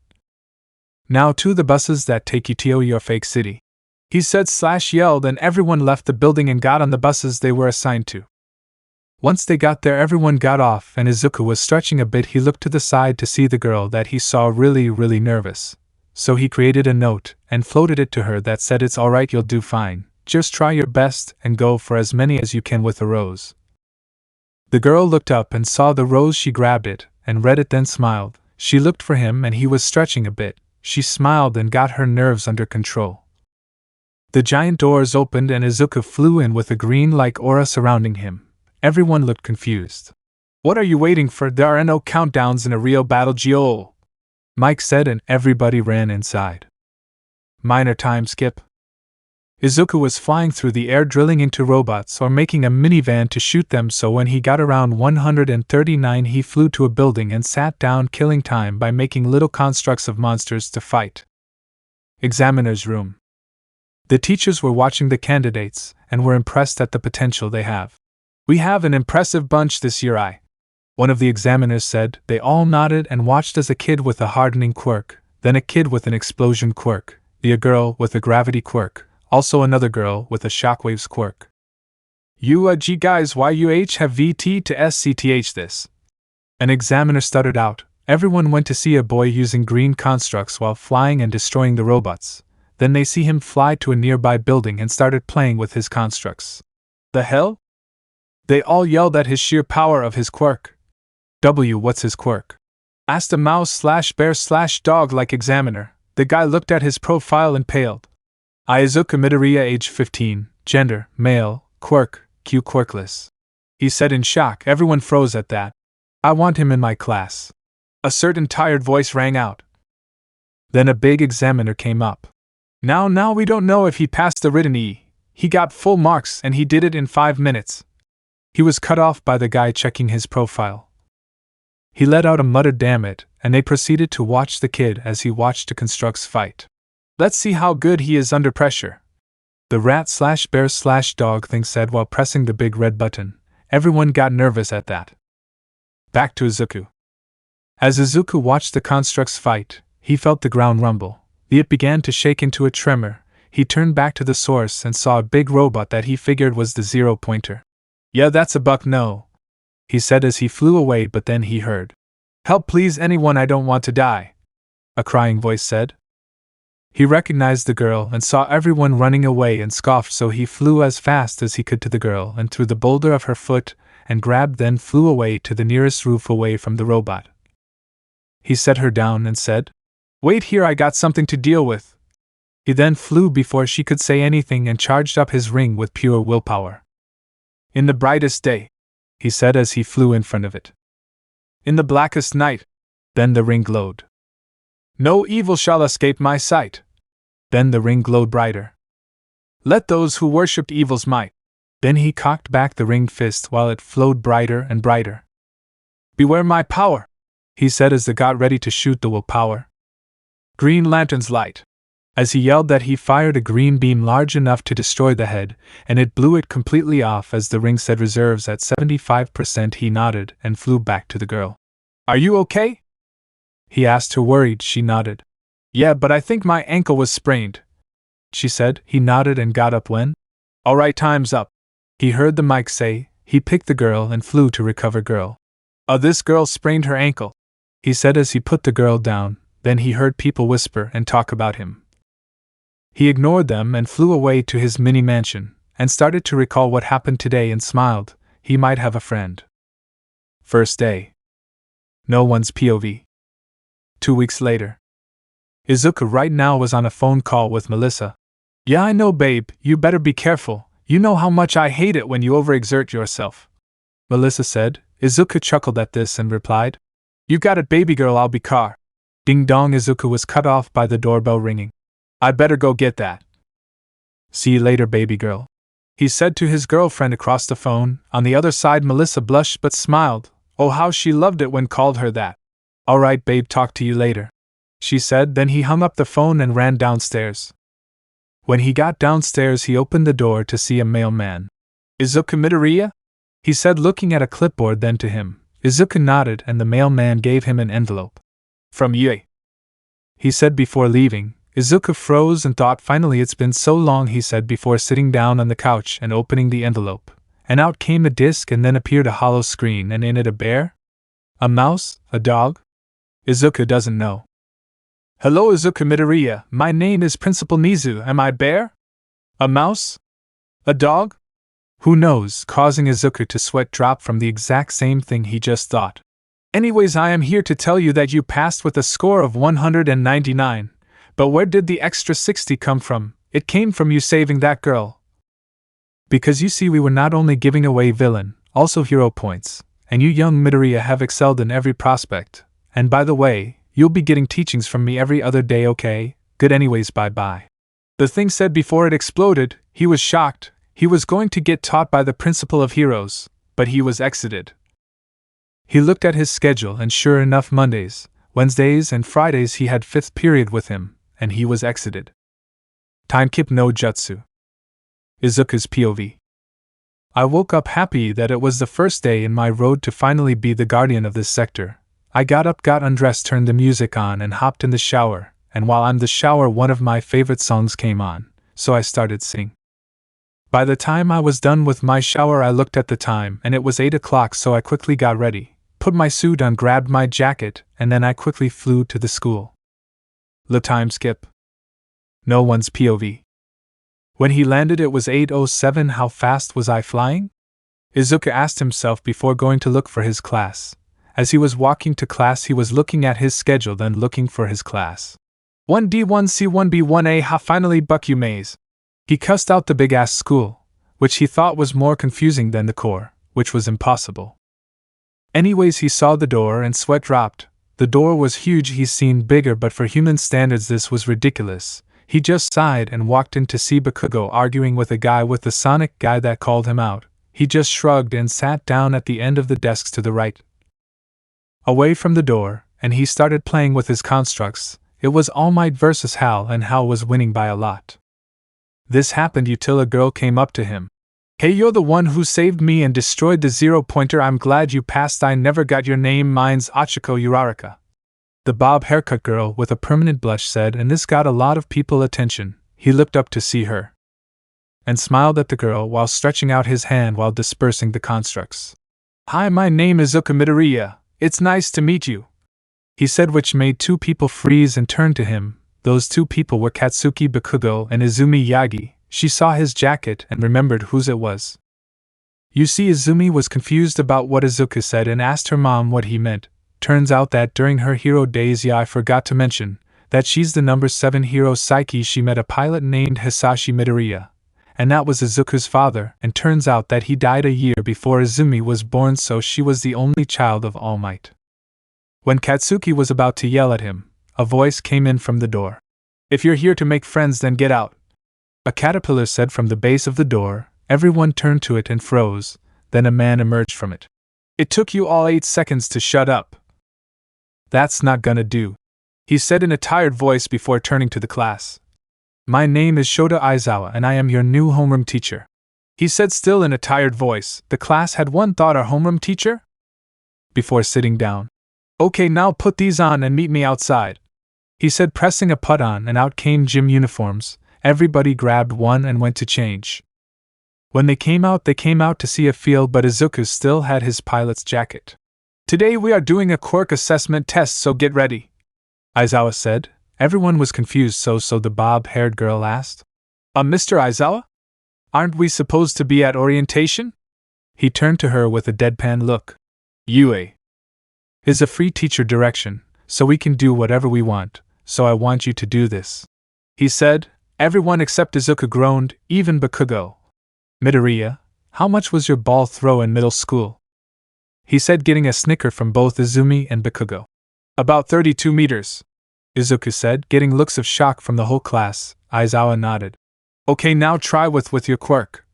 Now to the buses that take you to your fake city, he said /yelled, and everyone left the building and got on the buses they were assigned to. Once they got there, everyone got off, and Izuku was stretching a bit. He looked to the side to see the girl that he saw really nervous. So he created a note and floated it to her that said, it's alright, you'll do fine. Just try your best and go for as many as you can with a rose. The girl looked up and saw the rose. She grabbed it and read it, then smiled. She looked for him and he was stretching a bit. She smiled and got her nerves under control. The giant doors opened and Izuku flew in with a green-like aura surrounding him. Everyone looked confused. What are you waiting for? There are no countdowns in a real battle, Gio, Mike said, and everybody ran inside. Minor time skip. Izuku was flying through the air drilling into robots or making a minivan to shoot them, so when he got around 139 he flew to a building and sat down, killing time by making little constructs of monsters to fight. Examiner's room. The teachers were watching the candidates and were impressed at the potential they have. "We have an impressive bunch this year, one of the examiners said. They all nodded and watched as a kid with a hardening quirk, then a kid with an explosion quirk, a girl with a gravity quirk, also another girl with a shockwaves quirk. "You guys, why you have VT to SCTH this?" an examiner stuttered out. Everyone went to see a boy using green constructs while flying and destroying the robots. Then they see him fly to a nearby building and started playing with his constructs. "The hell?" They all yelled at his sheer power of his quirk. What's his quirk?" asked a mouse/bear/dog like examiner. The guy looked at his profile and paled. "Izuku Midoriya, age 15, gender, male, quirk, Q Quirkless," he said in shock. Everyone froze at that. "I want him in my class," a certain tired voice rang out. Then a big examiner came up. Now we don't know if he passed the written E. He got full marks and he did it in 5 minutes. He was cut off by the guy checking his profile. He let out a muttered "damn it," and they proceeded to watch the kid as he watched the constructs fight. "Let's see how good he is under pressure," the rat/bear/dog thing said while pressing the big red button. Everyone got nervous at that. Back to Izuku. As Izuku watched the constructs fight, he felt the ground rumble. It began to shake into a tremor. He turned back to the source and saw a big robot that he figured was the 0-pointer. "Yeah, that's a buck, no," he said as he flew away, but then he heard, "Help please anyone, I don't want to die," a crying voice said. He recognized the girl and saw everyone running away and scoffed, so he flew as fast as he could to the girl and threw the boulder of her foot and grabbed, then flew away to the nearest roof away from the robot. He set her down and said, "Wait here, I got something to deal with." He then flew before she could say anything and charged up his ring with pure willpower. "In the brightest day," he said as he flew in front of it. "In the blackest night." Then the ring glowed. "No evil shall escape my sight." Then the ring glowed brighter. "Let those who worshipped evil's might." Then he cocked back the ringed fist while it flowed brighter and brighter. "Beware my power," he said as they got ready to shoot the willpower. "Green Lantern's light." As he yelled that, he fired a green beam large enough to destroy the head, and it blew it completely off as the ring said reserves at 75%. He nodded and flew back to the girl. "Are you okay?" he asked her, worried. She nodded. "Yeah, but I think my ankle was sprained," she said. He nodded and got up when, "All right, time's up," he heard the mic say. He picked the girl and flew to recover girl. This girl sprained her ankle," he said as he put the girl down. Then he heard people whisper and talk about him. He ignored them and flew away to his mini mansion, and started to recall what happened today and smiled. He might have a friend. First day. No one's POV. 2 weeks later. Izuku right now was on a phone call with Melissa. "Yeah, I know, babe, you better be careful. You know how much I hate it when you overexert yourself," Melissa said. Izuku chuckled at this and replied, "You got it, baby girl, I'll be car." Ding dong. Izuku was cut off by the doorbell ringing. "I better go get that." "See you later, baby girl," he said to his girlfriend across the phone. On the other side, Melissa blushed but smiled. Oh, how she loved it when called her that. "All right, babe, talk to you later," she said. Then he hung up the phone and ran downstairs. When he got downstairs, he opened the door to see a mailman. "Izuku Midoriya?" he said, looking at a clipboard. Then to him. Izuku nodded and the mailman gave him an envelope. "From you," he said before leaving. Izuku froze and thought, finally, it's been so long, he said before sitting down on the couch and opening the envelope. And out came a disc, and then appeared a hollow screen, and in it a bear? A mouse? A dog? Izuku doesn't know. "Hello, Izuku Midoriya, my name is Principal Nizu. Am I bear? A mouse? A dog?" Who knows, causing Izuku to sweat drop from the exact same thing he just thought. "Anyways, I am here to tell you that you passed with a score of 199. But where did the extra 60 come from? It came from you saving that girl. Because you see, we were not only giving away villain, also hero points, and you young Midoriya have excelled in every prospect. And by the way, you'll be getting teachings from me every other day, okay? Good, anyways, bye bye." The thing said before it exploded. He was shocked. He was going to get taught by the principal of heroes, but he was exited. He looked at his schedule and sure enough Mondays, Wednesdays and Fridays he had 5th period with him, and he was exited. Timekip no Jutsu. Izuku's POV. I woke up happy that it was the first day in my road to finally be the guardian of this sector. I got up, got undressed, turned the music on and hopped in the shower, and while I'm in the shower one of my favorite songs came on, so I started singing. By the time I was done with my shower I looked at the time and it was 8 o'clock, so I quickly got ready, put my suit on, grabbed my jacket, and then I quickly flew to the school. The time skip. No one's POV. When he landed it was 8:07. How fast was I flying? Izuku asked himself before going to look for his class. As he was walking to class he was looking at his schedule, then looking for his class. 1D, 1C, 1B, 1A, ha, finally Buck you maze. He cussed out the big-ass school, which he thought was more confusing than the core, which was impossible. Anyways, he saw the door and sweat dropped. The door was huge, he's seen bigger, but for human standards this was ridiculous. He just sighed and walked in to see Bakugo arguing with a guy with the Sonic guy that called him out. He just shrugged and sat down at the end of the desks to the right, away from the door, and he started playing with his constructs. It was All Might versus Hal, and Hal was winning by a lot. This happened until a girl came up to him. Hey, you're the one who saved me and destroyed the 0-pointer. I'm glad you passed. I never got your name. Mine's Achiko Uraraka. The bob haircut girl with a permanent blush said, and this got a lot of people attention. He looked up to see her and smiled at the girl while stretching out his hand while dispersing the constructs. Hi, my name is Izuku Midoriya. It's nice to meet you, he said, which made 2 people freeze and turn to him. Those 2 people were Katsuki Bakugo and Izumi Yagi. She saw his jacket and remembered whose it was. You see, Izumi was confused about what Izuku said and asked her mom what he meant. Turns out that during her hero days, I forgot to mention that she's the number 7 hero Psyche. She met a pilot named Hisashi Midoriya, and that was Izuku's father, and turns out that he died a year before Izumi was born, so she was the only child of All Might. When Katsuki was about to yell at him, a voice came in from the door. If you're here to make friends, then get out, a caterpillar said from the base of the door. Everyone turned to it and froze. Then a man emerged from it. It took you all 8 seconds to shut up. That's not gonna do, he said in a tired voice before turning to the class. My name is Shota Aizawa and I am your new homeroom teacher, he said still in a tired voice. The class had one thought, our homeroom teacher? Before sitting down. Okay, now put these on and meet me outside, he said, pressing a put on, and out came gym uniforms. Everybody grabbed one and went to change. When they came out to see a field, but Izuku still had his pilot's jacket. Today we are doing a quirk assessment test, so get ready, Aizawa said. Everyone was confused, so the bob-haired girl asked. Mr. Aizawa? Aren't we supposed to be at orientation? He turned to her with a deadpan look. UA is a free teacher direction, so we can do whatever we want, so I want you to do this, he said. Everyone except Izuku groaned, even Bakugo. Midoriya, how much was your ball throw in middle school? He said, getting a snicker from both Izumi and Bakugo. About 32 meters, Izuku said, getting looks of shock from the whole class. Aizawa nodded. Okay, now try with your quirk,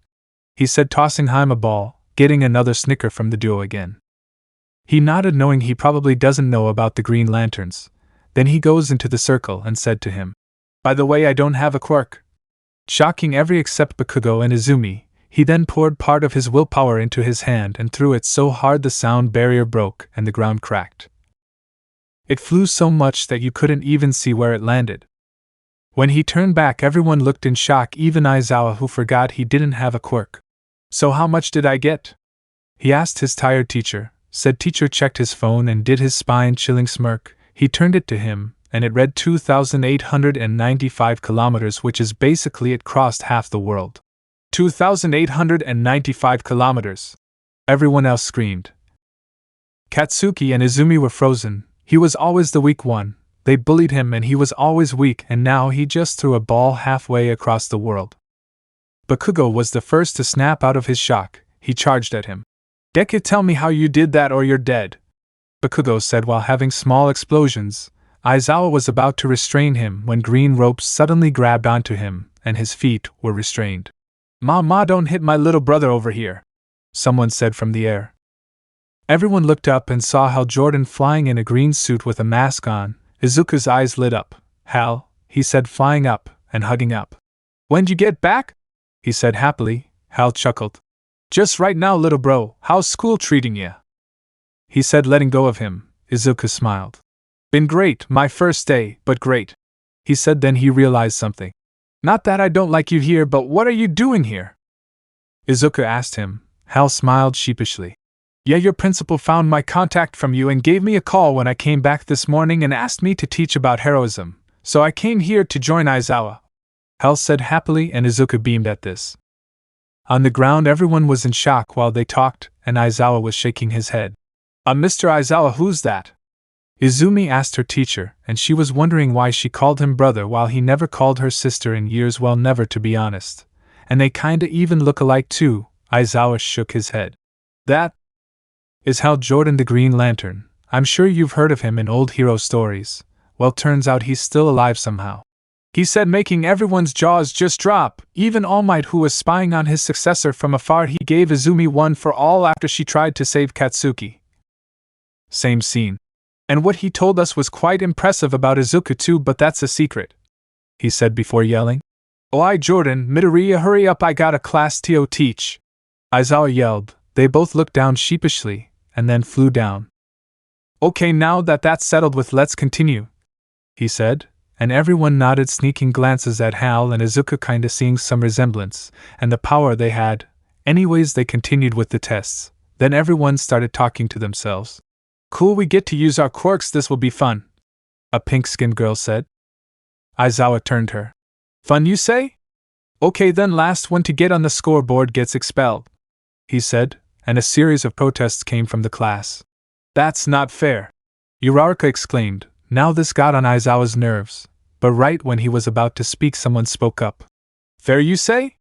he said, tossing him a ball, getting another snicker from the duo again. He nodded, knowing he probably doesn't know about the green lanterns. Then he goes into the circle and said to him, by the way, I don't have a quirk. Shocking every except Bakugo and Izumi, he then poured part of his willpower into his hand and threw it so hard the sound barrier broke and the ground cracked. It flew so much that you couldn't even see where it landed. When he turned back, everyone looked in shock, even Aizawa, who forgot he didn't have a quirk. So how much did I get? He asked his tired teacher. Said teacher checked his phone and did his spine-chilling smirk. He turned it to him, and it read 2,895 kilometers, which is basically it crossed half the world. 2,895 kilometers. Everyone else screamed. Katsuki and Izumi were frozen. He was always the weak one. They bullied him and he was always weak, and now he just threw a ball halfway across the world. Bakugo was the first to snap out of his shock. He charged at him. Deku, tell me how you did that or you're dead, Bakugo said while having small explosions. Aizawa was about to restrain him when green ropes suddenly grabbed onto him, and his feet were restrained. "Ma, don't hit my little brother over here," someone said from the air. Everyone looked up and saw Hal Jordan flying in a green suit with a mask on. Izuku's eyes lit up. "Hal," he said, flying up and hugging up. "When'd you get back?" he said happily. Hal chuckled. "Just right now, little bro. How's school treating ya?" he said, letting go of him. Izuku smiled. "Been great, my first day, but great," he said. Then he realized something. "Not that I don't like you here, but what are you doing here?" Izuku asked him. Hal smiled sheepishly. "Yeah, your principal found my contact from you and gave me a call when I came back this morning and asked me to teach about heroism, so I came here to join Aizawa," Hal said happily, and Izuku beamed at this. On the ground, everyone was in shock while they talked, and Aizawa was shaking his head. Mr. Aizawa, who's that?" Izumi asked her teacher, and she was wondering why she called him brother while he never called her sister in years. Well, never, to be honest. And they kinda even look alike too. Aizawa shook his head. "That is Hal Jordan, the Green Lantern. I'm sure you've heard of him in old hero stories. Well, turns out he's still alive somehow," he said, making everyone's jaws just drop. Even All Might, who was spying on his successor from afar, he gave Izumi one for all after she tried to save Katsuki. Same scene. "And what he told us was quite impressive about Izuku too, but that's a secret," he said before yelling. "Oi, Jordan, Midoriya, hurry up, I got a class to teach," Aizawa yelled. They both looked down sheepishly, and then flew down. "Okay, now that that's settled with, let's continue," he said, and everyone nodded, sneaking glances at Hal and Izuku, kinda seeing some resemblance, and the power they had. Anyways, they continued with the tests. Then everyone started talking to themselves. "Cool, we get to use our quirks, this will be fun," a pink-skinned girl said. Aizawa turned her. "Fun, you say? Okay, then last one to get on the scoreboard gets expelled," he said, and a series of protests came from the class. "That's not fair," Uraraka exclaimed. Now this got on Aizawa's nerves, but right when he was about to speak, someone spoke up. "Fair, you say?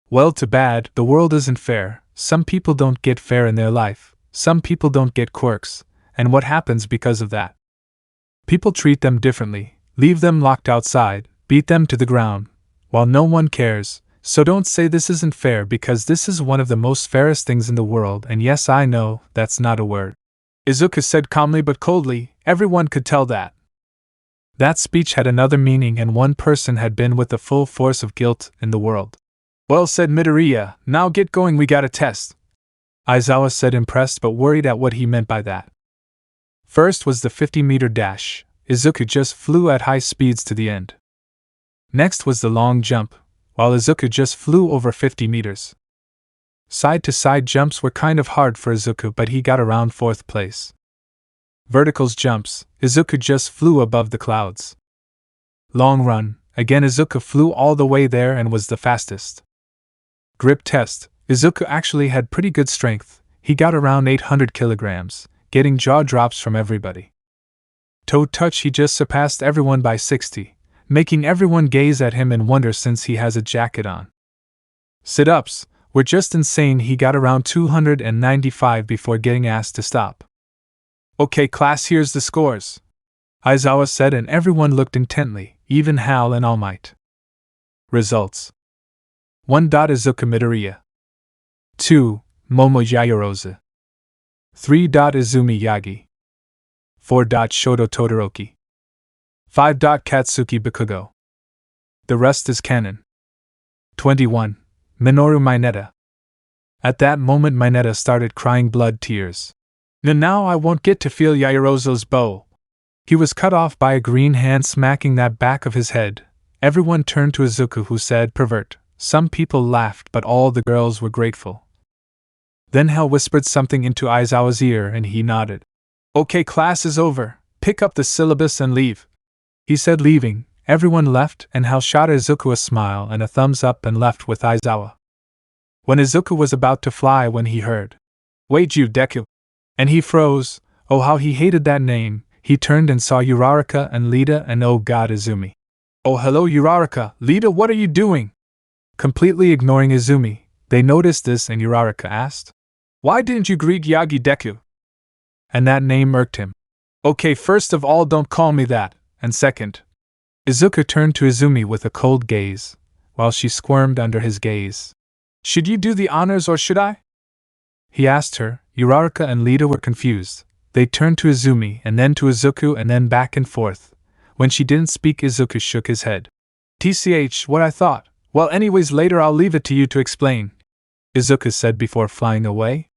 Well, too bad, the world isn't fair. Some people don't get fair in their life. Some people don't get quirks, and what happens because of that? People treat them differently, leave them locked outside, beat them to the ground, while no one cares. So don't say this isn't fair, because this is one of the most fairest things in the world, and yes, I know, that's not a word," Izuku said calmly but coldly. Everyone could tell that. That speech had another meaning, and one person had been with the full force of guilt in the world. "Well said, Midoriya, now get going, we got a test," Aizawa said, impressed but worried at what he meant by that. First was the 50-meter dash. Izuku just flew at high speeds to the end. Next was the long jump, while Izuku just flew over 50 meters. Side-to-side jumps were kind of hard for Izuku, but he got around 4th place. Verticals jumps, Izuku just flew above the clouds. Long run, again Izuku flew all the way there and was the fastest. Grip test, Izuku actually had pretty good strength, he got around 800 kilograms, getting jaw drops from everybody. Toe touch, he just surpassed everyone by 60, making everyone gaze at him in wonder since he has a jacket on. Sit-ups were just insane, he got around 295 before getting asked to stop. "Okay class, here's the scores," Aizawa said, and everyone looked intently, even Hal and All Might. Results: 1. Izuku Midoriya. 2. Momo Yaoyorozu. 3. Izumi Yagi. 4. Shoto Todoroki. 5. Katsuki Bakugo. The rest is canon. 21. Minoru Mineta. At that moment Mineta started crying blood tears. "Now I won't get to feel Yaoyorozu's bow." He was cut off by a green hand smacking that back of his head. Everyone turned to Izuku, who said, "Pervert." Some people laughed, but all the girls were grateful. Then Hal whispered something into Aizawa's ear and he nodded. "Okay, class is over. Pick up the syllabus and leave," he said, leaving. Everyone left, and Hal shot Izuku a smile and a thumbs up and left with Aizawa. When Izuku was about to fly, when he heard, "Wait, you Deku," and he froze. Oh, how he hated that name. He turned and saw Uraraka and Lita, and oh god, Izumi. "Oh, hello Uraraka, Lita, what are you doing?" Completely ignoring Izumi, they noticed this, and Uraraka asked, "Why didn't you greet Yagi Deku?" And that name irked him. "Okay, first of all, don't call me that, and second..." Izuku turned to Izumi with a cold gaze. while she squirmed under his gaze. Should you do the honors or should I? He asked her. Uraraka and Lita were confused. They turned to Izumi and then to Izuku and then back and forth. When she didn't speak, Izuku shook his head. TCH, what I thought. Well, anyways, later I'll leave it to you to explain, Izuku said before flying away.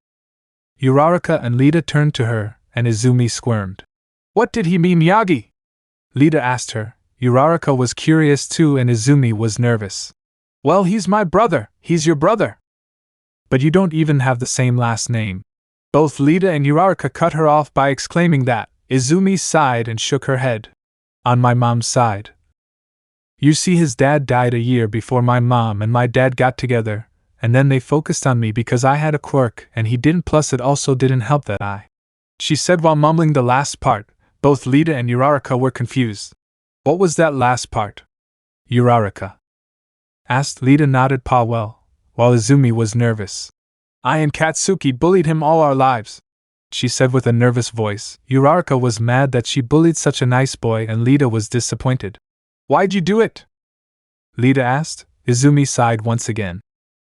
Uraraka and Lita turned to her, and Izumi squirmed. What did he mean, Miyagi? Lita asked her. Uraraka was curious too, and Izumi was nervous. Well, he's my brother. He's your brother. But you don't even have the same last name. Both Lita and Uraraka cut her off by exclaiming that. Izumi sighed and shook her head. On my mom's side. You see, his dad died a year before my mom and my dad got together, and then they focused on me because I had a quirk and he didn't, plus it also didn't help that she said while mumbling the last part. Both Lita and Uraraka were confused. What was that last part? Uraraka asked. Lita nodded well, while Izumi was nervous. I and Katsuki bullied him all our lives, she said with a nervous voice. Uraraka was mad that she bullied such a nice boy, and Lita was disappointed. Why'd you do it? Lita asked. Izumi sighed once again.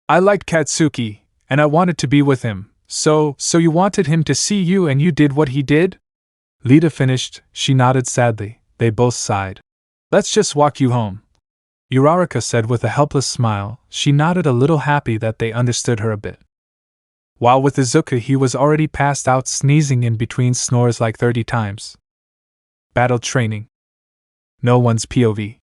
I liked Katsuki, and I wanted to be with him, so you wanted him to see you and you did what he did? Lita finished. She nodded sadly. They both sighed. Let's just walk you home, Uraraka said with a helpless smile. She nodded, a little happy that they understood her a bit. While with Izuku, he was already passed out, sneezing in between snores like 30 times. Battle training. No one's POV.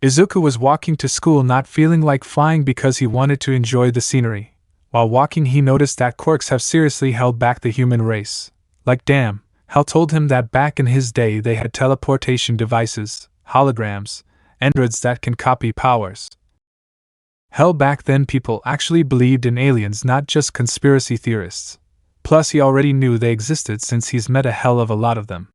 Izuku was walking to school, not feeling like flying because he wanted to enjoy the scenery. While walking, he noticed that quirks have seriously held back the human race. Like damn, Hal told him that back in his day they had teleportation devices, holograms, androids that can copy powers. Hell, back then people actually believed in aliens, not just conspiracy theorists. Plus he already knew they existed since he's met a hell of a lot of them.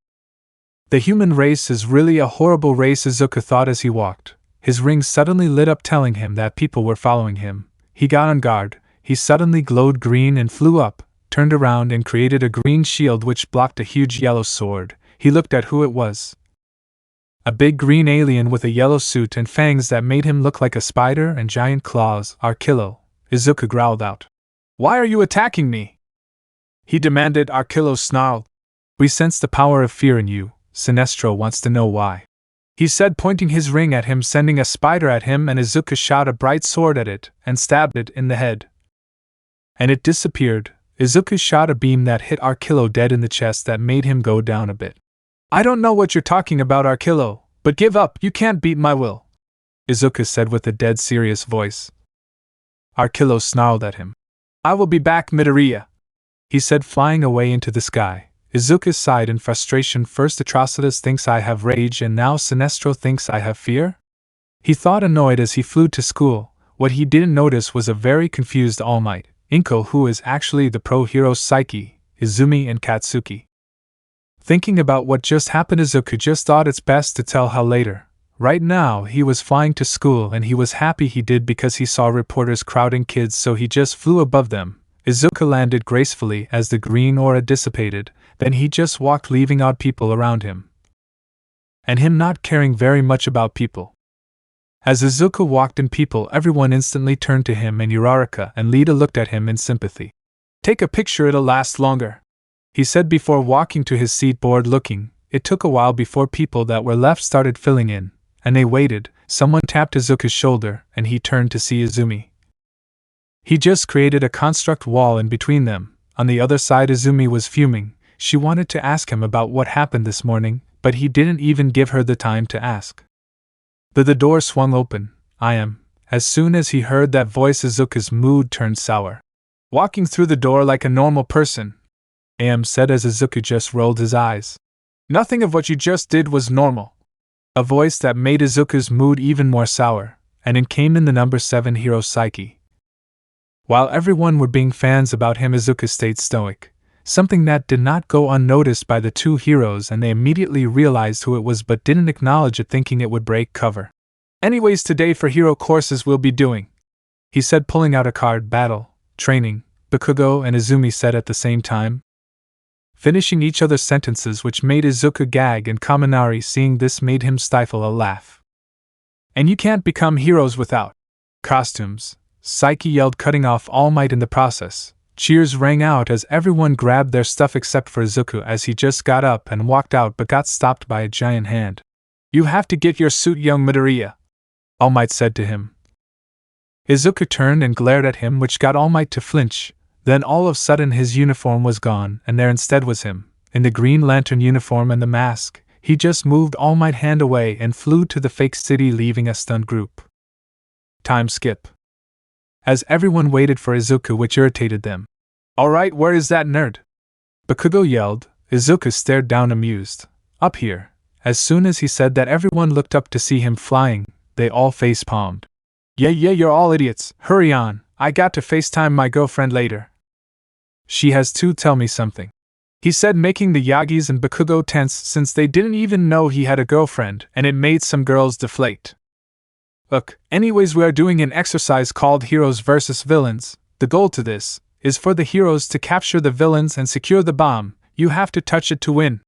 The human race is really a horrible race, Izuku thought as he walked. His ring suddenly lit up, telling him that people were following him. He got on guard. He suddenly glowed green and flew up, turned around and created a green shield which blocked a huge yellow sword. He looked at who it was. A big green alien with a yellow suit and fangs that made him look like a spider and giant claws. Arkillo, Izuku growled out. Why are you attacking me? He demanded. Arkillo snarled. We sense the power of fear in you. Sinestro wants to know why, he said, pointing his ring at him, sending a spider at him, and Izuku shot a bright sword at it and stabbed it in the head. And it disappeared. Izuku shot a beam that hit Arkillo dead in the chest that made him go down a bit. I don't know what you're talking about, Arkillo, but give up, you can't beat my will, Izuku said with a dead serious voice. Arkillo snarled at him. I will be back, Midoriya, he said, flying away into the sky. Izuku sighed in frustration. First Atrocitus thinks I have rage and now Sinestro thinks I have fear? He thought, annoyed as he flew to school. What he didn't notice was a very confused All Might, Inko, who is actually the pro-hero's Psyche, Izumi and Katsuki. Thinking about what just happened, Izuku just thought it's best to tell Hal later. Right now he was flying to school and he was happy he did because he saw reporters crowding kids, so he just flew above them. Izuku landed gracefully as the green aura dissipated, then he just walked, leaving odd people around him. And him not caring very much about people. As Izuku walked in, people everyone instantly turned to him, and Uraraka and Lita looked at him in sympathy. Take a picture, it'll last longer, he said before walking to his seat, bored looking. It took a while before people that were left started filling in, and they waited. Someone tapped Izuku's shoulder, and he turned to see Izumi. He just created a construct wall in between them. On the other side, Izumi was fuming. She wanted to ask him about what happened this morning, but he didn't even give her the time to ask. The door swung open. As soon as he heard that voice, Izuku's mood turned sour. Walking through the door like a normal person, said as Izuku just rolled his eyes. Nothing of what you just did was normal. A voice that made Izuku's mood even more sour, and it came in the number 7 hero Psyche. While everyone were being fans about him, Izuku stayed stoic. Something that did not go unnoticed by the two heroes, and they immediately realized who it was but didn't acknowledge it, thinking it would break cover. Anyways, today for hero courses we'll be doing, he said, pulling out a card. Battle, training, Bakugo and Izumi said at the same time, finishing each other's sentences, which made Izuku gag, and Kaminari, seeing this, made him stifle a laugh. And you can't become heroes without costumes, Psyche yelled, cutting off All Might in the process. Cheers rang out as everyone grabbed their stuff except for Izuku, as he just got up and walked out but got stopped by a giant hand. You have to get your suit, young Midoriya, All Might said to him. Izuku turned and glared at him, which got All Might to flinch. Then all of a sudden his uniform was gone, and there instead was him, in the Green Lantern uniform and the mask. He just moved All Might hand away and flew to the fake city, leaving a stunned group. Time skip. As everyone waited for Izuku, which irritated them. Alright, where is that nerd? Bakugo yelled. Izuku stared down amused. Up here. As soon as he said that, everyone looked up to see him flying. They all face-palmed. Yeah, you're all idiots. Hurry on. I got to FaceTime my girlfriend later. She has to tell me something, he said, making the Yagis and Bakugo tense since they didn't even know he had a girlfriend, and it made some girls deflate. Look, anyways, we are doing an exercise called Heroes vs. Villains. The goal to this is for the heroes to capture the villains and secure the bomb. You have to touch it to win,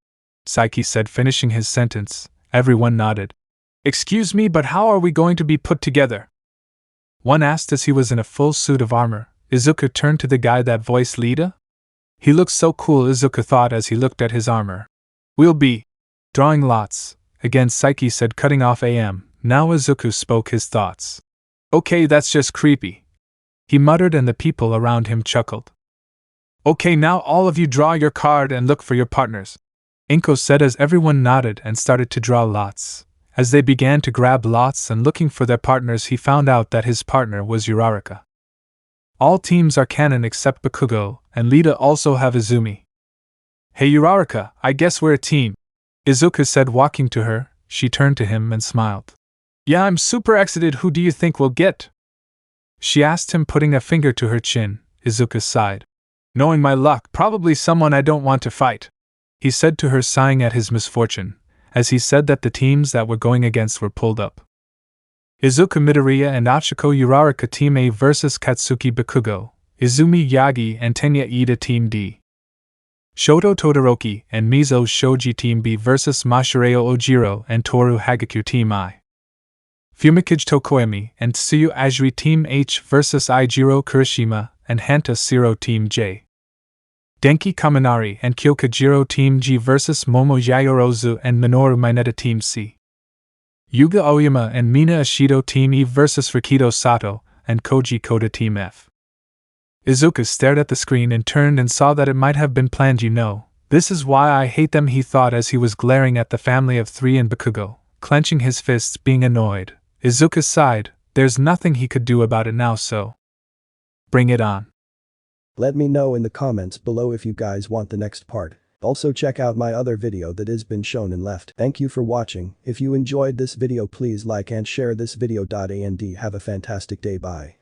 Psyche said, finishing his sentence. Everyone nodded. Excuse me, but how are we going to be put together? One asked as he was in a full suit of armor. Izuku turned to the guy that voiced Lita. He looks so cool, Izuku thought as he looked at his armor. We'll be drawing lots, again, Psyche said, cutting off AM. Now Izuku spoke his thoughts. Okay, that's just creepy, he muttered, and the people around him chuckled. Okay, now all of you draw your card and look for your partners, Inko said as everyone nodded and started to draw lots. As they began to grab lots and looking for their partners, he found out that his partner was Uraraka. All teams are canon except Bakugo, and Lita also have Izumi. Hey Uraraka, I guess we're a team, Izuku said, walking to her. She turned to him and smiled. Yeah, I'm super excited. Who do you think we'll get? She asked him, putting a finger to her chin. Izuku sighed. Knowing my luck, probably someone I don't want to fight, he said to her, sighing at his misfortune, as he said that the teams that were going against were pulled up. Izuku Midoriya and Ochako Uraraka Team A vs Katsuki Bakugo, Izumi Yagi and Tenya Ida Team D. Shoto Todoroki and Mizo Shoji Team B vs Mashireo Ojiro and Toru Hagaku Team I. Fumikage Tokoemi and Tsuyu Ajiri Team H vs Aijiro Kurishima and Hanta Siro Team J. Denki Kaminari and Kyokajiro Team G vs Momo Yayorozu and Minoru Mineta Team C. Yuga Oyama and Mina Ashido Team E vs Rikido Sato and Koji Koda Team F. Izuku stared at the screen and turned and saw that it might have been planned. This is why I hate them, he thought as he was glaring at the family of three and Bakugo, clenching his fists, being annoyed. Izuku sighed. There's nothing he could do about it now, so bring it on. Let me know in the comments below if you guys want the next part. Also check out my other video that has been shown and left. Thank you for watching. If you enjoyed this video, please like and share this video. And have a fantastic day. Bye.